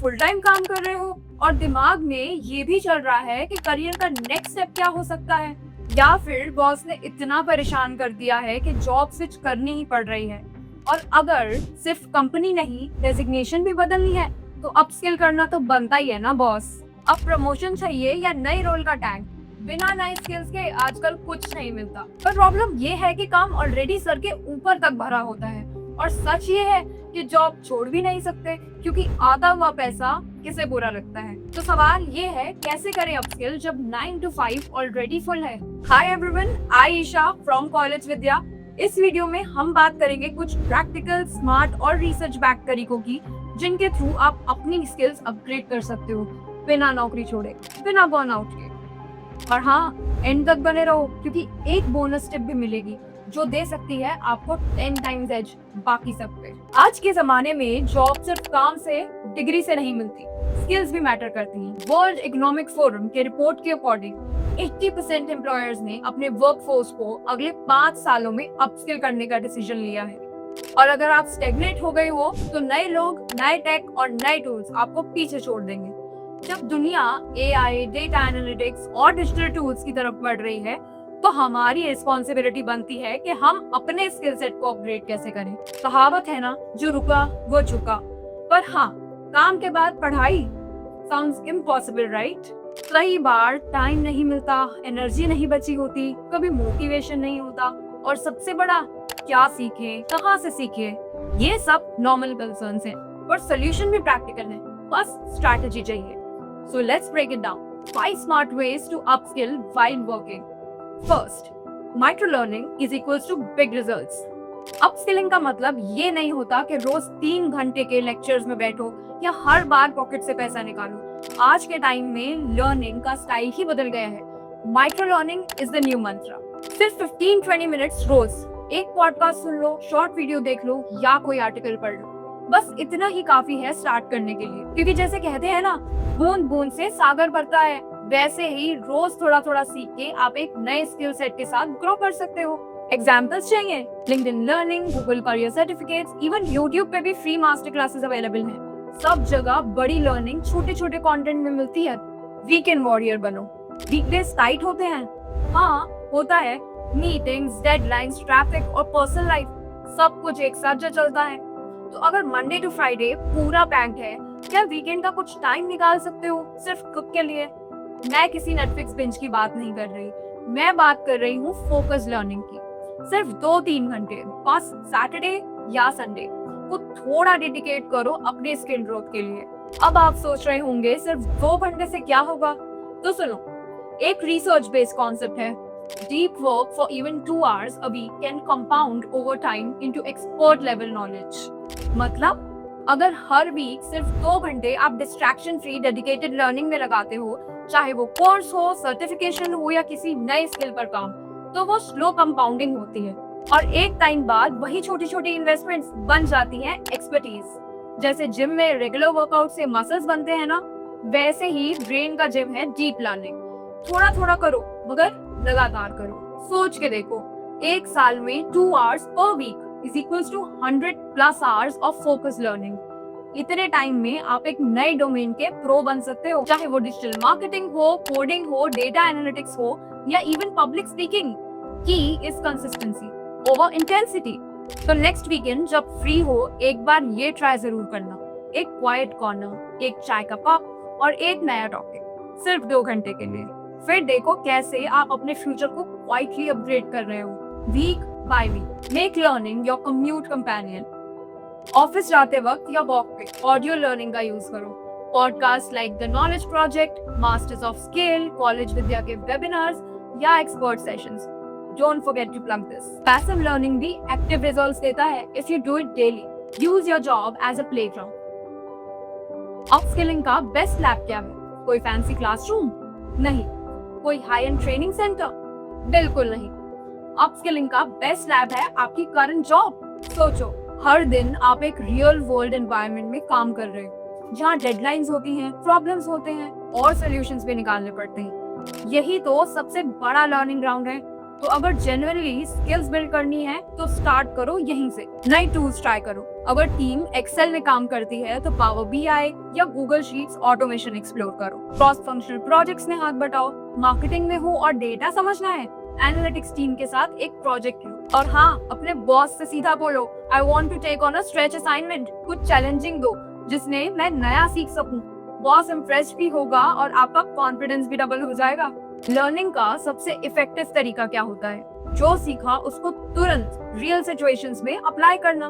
Full time काम कर रहे हो और दिमाग में ये भी चल रहा है कि करियर का नेक्स्ट स्टेप क्या हो सकता है, या फिर बॉस ने इतना परेशान कर दिया है कि जॉब स्विच करनी ही पड़ रही है। और अगर सिर्फ कंपनी नहीं, डेजिग्नेशन भी बदलनी है तो अपस्किल करना तो बनता ही है ना बॉस। अब प्रमोशन चाहिए या नए रोल का टैग, बिना नए स्किल्स के आजकल कुछ नहीं मिलता। पर प्रॉब्लम ये है कि काम ऑलरेडी सर के ऊपर तक भरा होता है और सच ये है कि जॉब छोड़ भी नहीं सकते क्योंकि आता हुआ पैसा किसे बुरा लगता है। तो सवाल ये है, कैसे करें अपस्किल जब 9 to 5 ऑलरेडी फुल है। Hi everyone, I Isha from College Vidya. इस वीडियो में हम बात करेंगे कुछ प्रैक्टिकल, स्मार्ट और रिसर्च बैक तरीकों की जिनके थ्रू आप अपनी स्किल्स अपग्रेड कर सकते हो बिना नौकरी छोड़े, बिना बर्नआउट के। और हाँ, एंड तक बने रहो क्योंकि एक बोनस टिप भी मिलेगी जो दे सकती है आपको 10 टाइम्स एज बाकी सब पे। आज के जमाने में जॉब सिर्फ काम से, डिग्री से नहीं मिलती, स्किल्स भी मैटर करती हैं। वर्ल्ड इकोनॉमिक फोरम के रिपोर्ट के अकॉर्डिंग 80% एम्प्लॉयर्स ने अपने वर्कफोर्स को अगले 5 सालों में अपस्किल करने का डिसीजन लिया है। और अगर आप स्टेगनेट हो गए हो तो नए लोग, नए टेक और नए टूल्स आपको पीछे छोड़ देंगे। जब दुनिया AI, डेटा एनालिटिक्स और डिजिटल टूल्स की तरफ बढ़ रही है तो हमारी रिस्पॉन्सिबिलिटी बनती है कि हम अपने स्किल सेट को अपग्रेड कैसे करें। कहावत है ना, जो रुका वो झुका। पर हाँ, काम के बाद पढ़ाई साउंड्स इम्पॉसिबल, राइट? कई बार टाइम नहीं मिलता, एनर्जी नहीं बची होती, कभी मोटिवेशन नहीं होता और सबसे बड़ा, क्या सीखें, कहाँ से सीखें, ये सब नॉर्मल कंसर्न्स हैं। पर सोल्यूशन भी प्रैक्टिकल है, बस स्ट्रैटेजी चाहिए। So let's break it down. 5 smart ways to upskill while working. First, micro learning is equals to big results. Upskilling का मतलब ये नहीं होता कि रोज 3 घंटे के लेक्चर्स में बैठो या हर बार पॉकेट से पैसा निकालो। आज के टाइम में लर्निंग का स्टाइल ही बदल गया है। Micro learning is the new mantra. सिर्फ 15-20 मिनट्स रोज एक पॉडकास्ट सुन लो, शॉर्ट वीडियो देख लो या कोई आर्टिकल पढ़ लो। बस इतना ही काफी है स्टार्ट करने के लिए, क्योंकि जैसे कहते हैं ना, बूंद बूंद से सागर भरता है, वैसे ही रोज थोड़ा थोड़ा सीख के आप एक नए स्किल सेट के साथ ग्रो कर सकते हो। एग्जाम्पल्स चाहिए? LinkedIn learning, Google career certificates, even YouTube पे भी फ्री मास्टर क्लासेस अवेलेबल हैं। सब जगह बड़ी लर्निंग छोटे छोटे कंटेंट में मिलती है। वीकेंड वॉरियर बनो। वीकडेज टाइट होते हैं, हाँ होता है, मीटिंग्स, डेडलाइंस, ट्रैफिक और पर्सनल लाइफ सब कुछ एक साथ जो चलता है। तो अगर मंडे टू फ्राइडे पूरा पैक्ड है, क्या वीकेंड का कुछ टाइम निकाल सकते हो सिर्फ खुद के लिए? मैं किसी नेटफ्लिक्स बिंज की बात नहीं कर रही, मैं बात कर रही हूँ फोकस लर्निंग की। सिर्फ 2-3 घंटे बस सैटरडे या संडे को थोड़ा डेडिकेट करो अपने स्किल ग्रोथ के लिए। अब आप सोच रहे होंगे सिर्फ 2 घंटे से क्या होगा? तो सुनो, एक रिसर्च बेस्ड कॉन्सेप्ट है, deep work for even 2 hours a week can compound over time into expert level knowledge. मतलब अगर हर वीक सिर्फ 2 घंटे आप डिस्ट्रैक्शन फ्री डेडिकेटेड लर्निंग में लगाते हो, चाहे वो कोर्स हो, सर्टिफिकेशन हो या किसी नए स्किल पर काम, तो वो स्लो कंपाउंडिंग होती है और एक टाइम बाद वही छोटी छोटी इन्वेस्टमेंट्स बन जाती हैं एक्सपर्टीज। जैसे जिम में रेगुलर वर्कआउट से मसल्स बनते हैं ना, वैसे ही ब्रेन का जिम है डीप लर्निंग। थोड़ा थोड़ा करो मगर लगातार करो। सोच के देखो, एक साल में 2 hours per week is equals to 100+ hours of focus learning। इतने टाइम में आप एक नए डोमेन के प्रो बन सकते हो, चाहे वो डिजिटल मार्केटिंग हो, कोडिंग हो, डेटा एनालिटिक्स हो या इवन पब्लिक स्पीकिंग। की इज कंसिस्टेंसी ओवर इंटेंसिटी। तो नेक्स्ट वीकेंड जब फ्री हो, एक बार ये ट्राई जरूर करना। एक क्वाइट कॉर्नर, एक चाय का कप और एक नया टॉपिक, सिर्फ 2 घंटे के लिए। फिर देखो कैसे आप अपने फ्यूचर को क्वाइटली अपग्रेड कर रहे हो। Week by week make learning your commute companion. Office जाते वक्त या वॉक पे ऑडियो लर्निंग का यूज करो। Podcast like the knowledge project, masters of skill, College Vidya के वेबिनार्स या expert sessions. Don't forget to plug this. Passive learning भी active results देता है if you do it daily. Use your job as a playground. Upskilling का best lab क्या है? कोई fancy classroom नहीं, कोई हाई एंड ट्रेनिंग सेंटर बिल्कुल नहीं। अपस्किलिंग का बेस्ट लैब है आपकी करंट जॉब। सोचो, हर दिन आप एक रियल वर्ल्ड एनवायरनमेंट में काम कर रहे हो, जहाँ डेडलाइंस होती हैं, प्रॉब्लम्स होते हैं और सॉल्यूशंस भी निकालने पड़ते हैं। यही तो सबसे बड़ा लर्निंग ग्राउंड है। तो अगर जेन्युइनली स्किल्स बिल्ड करनी है तो स्टार्ट करो यहीं से। नई टूल्स ट्राई करो। अगर टीम एक्सेल में काम करती है तो पावर बीआई या गूगल शीट्स ऑटोमेशन एक्सप्लोर करो। क्रॉस फंक्शनल प्रोजेक्ट्स में हाथ बटाओ। मार्केटिंग में हो और डेटा समझना है, एनालिटिक्स टीम के साथ एक प्रोजेक्ट लो। और हाँ, अपने बॉस से सीधा बोलो, I want to take on a stretch assignment. कुछ चैलेंजिंग दो जिसने मैं नया सीख सकूं। बॉस इम्प्रेस्ड भी होगा और आपका कॉन्फिडेंस भी डबल हो जाएगा। लर्निंग का सबसे इफेक्टिव तरीका क्या होता है? जो सीखा उसको तुरंत रियल सिचुएशंस में अप्लाई करना।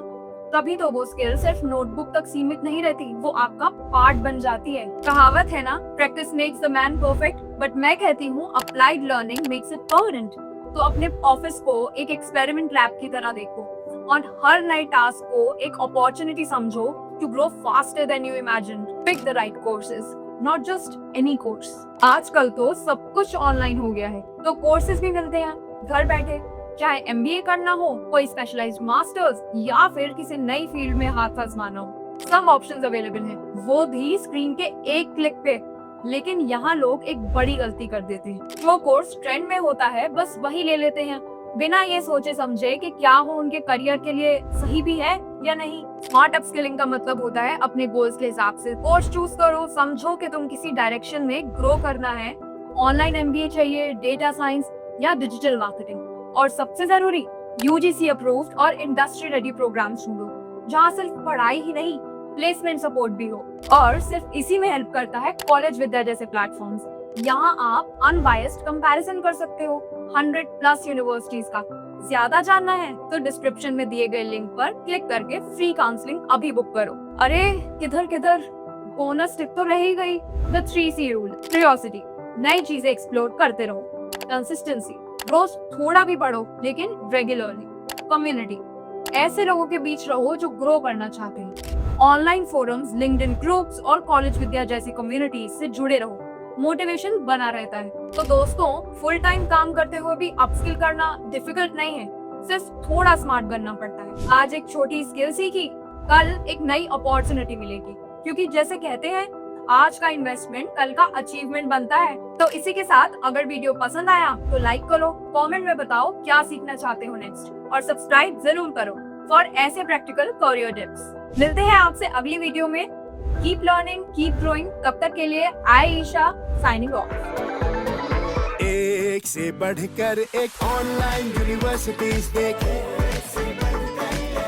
तभी तो वो स्किल सिर्फ नोटबुक तक सीमित नहीं रहती, वो आपका पार्ट बन जाती है। कहावत है ना, practice makes the man perfect, but मैं कहती हूँ applied learning makes it permanent. तो अपने ऑफिस को एक एक्सपेरिमेंट लैब की तरह देखो और हर नए टास्क को एक अपॉर्चुनिटी समझो to grow faster than you imagine. Pick the right courses, not just any course. आजकल तो सब कुछ ऑनलाइन हो गया है, तो कोर्सेज भी मिलते हैं घर बैठे। चाहे एमबीए करना हो, कोई स्पेशलाइज्ड मास्टर्स या फिर किसी नई फील्ड में हाथ आजमाना हो, सब ऑप्शंस अवेलेबल हैं, वो भी स्क्रीन के एक क्लिक पे। लेकिन यहाँ लोग एक बड़ी गलती कर देते हैं। जो कोर्स ट्रेंड में होता है बस वही ले लेते हैं, बिना ये सोचे समझे कि क्या वो उनके करियर के लिए सही भी है या नहीं। स्मार्ट अपस्किलिंग का मतलब होता है अपने गोल्स के हिसाब से कोर्स चूज करो। समझो कि तुम किसी डायरेक्शन में ग्रो करना है, ऑनलाइन एमबीए चाहिए, डेटा साइंस या डिजिटल मार्केटिंग। और सबसे जरूरी, यूजीसी अप्रूव्ड और इंडस्ट्री रेडी प्रोग्राम ढूंढो जहाँ सिर्फ पढ़ाई ही नहीं, प्लेसमेंट सपोर्ट भी हो। और सिर्फ इसी में हेल्प करता है कॉलेज विद्या जैसे प्लेटफॉर्म्स। यहाँ आप अनबायस्ड कंपैरिजन कर सकते हो 100+ यूनिवर्सिटीज का। ज्यादा जानना है तो डिस्क्रिप्शन में दिए गए लिंक पर क्लिक करके फ्री काउंसलिंग अभी बुक करो। अरे किधर किधर, बोनस टिप तो रह ही गई, द 3C रूल। क्यूरियोसिटी, नई चीजें एक्सप्लोर करते रहो। कंसिस्टेंसी, रोज थोड़ा भी पढ़ो लेकिन रेगुलरली। कम्युनिटी, ऐसे लोगों के बीच रहो जो ग्रो करना चाहते हैं। ऑनलाइन फोरम्स, लिंक्डइन ग्रुप्स और कॉलेज विद्या जैसी कम्युनिटीज से जुड़े रहो, मोटिवेशन बना रहता है। तो दोस्तों, फुल टाइम काम करते हुए भी अपस्किल करना डिफिकल्ट नहीं है, सिर्फ थोड़ा स्मार्ट बनना पड़ता है। आज एक छोटी स्किल सीखी, कल एक नई अपॉर्चुनिटी मिलेगी, क्योंकि जैसे कहते हैं आज का इन्वेस्टमेंट कल का अचीवमेंट बनता है। तो इसी के साथ अगर वीडियो पसंद आया तो लाइक करो, कमेंट में बताओ क्या सीखना चाहते हो नेक्स्ट, और सब्सक्राइब जरूर करो फॉर ऐसे प्रैक्टिकल करियर टिप्स। मिलते हैं आपसे अगली वीडियो में। Keep learning, keep growing. तब तक के लिए आयशा साइनिंग ऑफ। एक से बढ़कर एक ऑनलाइन यूनिवर्सिटीज देखें।